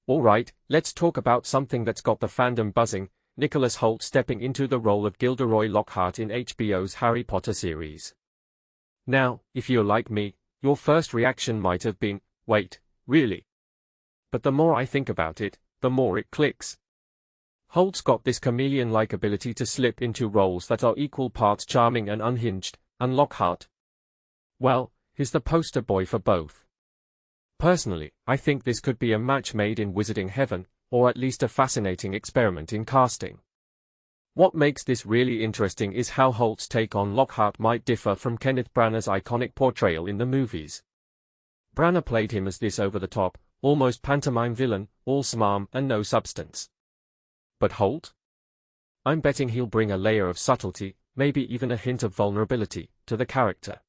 Alright, let's talk about something that's got the fandom buzzing, Nicholas Hoult stepping into the role of Gilderoy Lockhart in HBO's Harry Potter series. Now, if you're like me, your first reaction might have been, wait, really? But the more I think about it, the more it clicks. Hoult's got this chameleon-like ability to slip into roles that are equal parts charming and unhinged, and Lockhart, well, he's the poster boy for both. Personally, I think this could be a match made in wizarding heaven, or at least a fascinating experiment in casting. What makes this really interesting is how Hoult's take on Lockhart might differ from Kenneth Branagh's iconic portrayal in the movies. Branagh played him as this over-the-top, almost pantomime villain, all smarm and no substance. But Hoult? I'm betting he'll bring a layer of subtlety, maybe even a hint of vulnerability, to the character.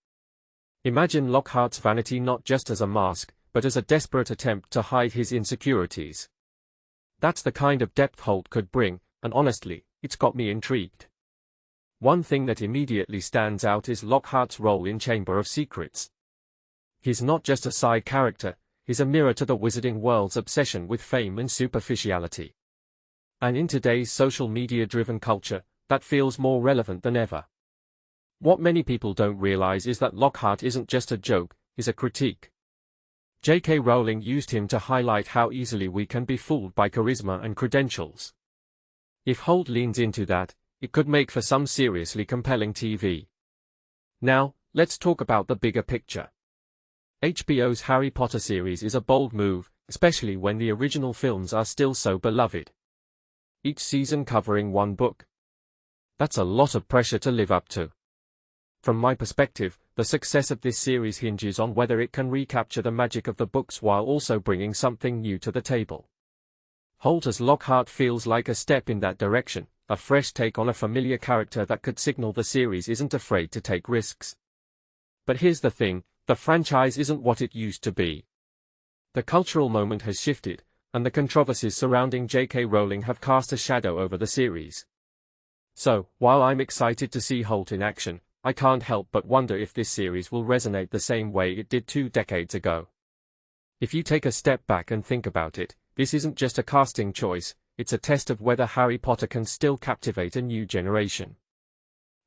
Imagine Lockhart's vanity not just as a mask, but as a desperate attempt to hide his insecurities. That's the kind of depth Hoult could bring, and honestly, it's got me intrigued. One thing that immediately stands out is Lockhart's role in Chamber of Secrets. He's not just a side character, he's a mirror to the wizarding world's obsession with fame and superficiality. And in today's social media-driven culture, that feels more relevant than ever. What many people don't realize is that Lockhart isn't just a joke, he's a critique. J.K. Rowling used him to highlight how easily we can be fooled by charisma and credentials. If Hoult leans into that, it could make for some seriously compelling TV. Now, let's talk about the bigger picture. HBO's Harry Potter series is a bold move, especially when the original films are still so beloved. Each season covering one book. That's a lot of pressure to live up to. From my perspective, the success of this series hinges on whether it can recapture the magic of the books while also bringing something new to the table. Hoult as Lockhart feels like a step in that direction, a fresh take on a familiar character that could signal the series isn't afraid to take risks. But here's the thing, the franchise isn't what it used to be. The cultural moment has shifted, and the controversies surrounding J.K. Rowling have cast a shadow over the series. So, while I'm excited to see Hoult in action, I can't help but wonder if this series will resonate the same way it did 2 decades ago. If you take a step back and think about it, this isn't just a casting choice, it's a test of whether Harry Potter can still captivate a new generation.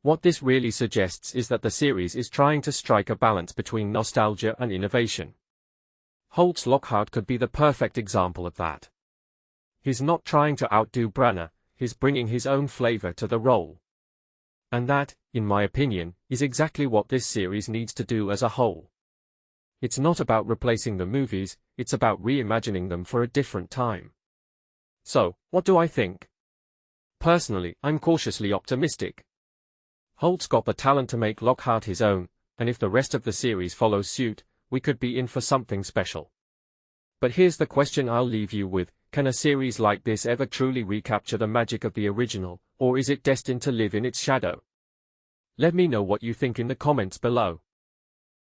What this really suggests is that the series is trying to strike a balance between nostalgia and innovation. Hoult's Lockhart could be the perfect example of that. He's not trying to outdo Branagh, he's bringing his own flavor to the role. And that, in my opinion, is exactly what this series needs to do as a whole. It's not about replacing the movies, it's about reimagining them for a different time. So, what do I think? Personally, I'm cautiously optimistic. Hoult's got the talent to make Lockhart his own, and if the rest of the series follows suit, we could be in for something special. But here's the question I'll leave you with, can a series like this ever truly recapture the magic of the original, or is it destined to live in its shadow? Let me know what you think in the comments below.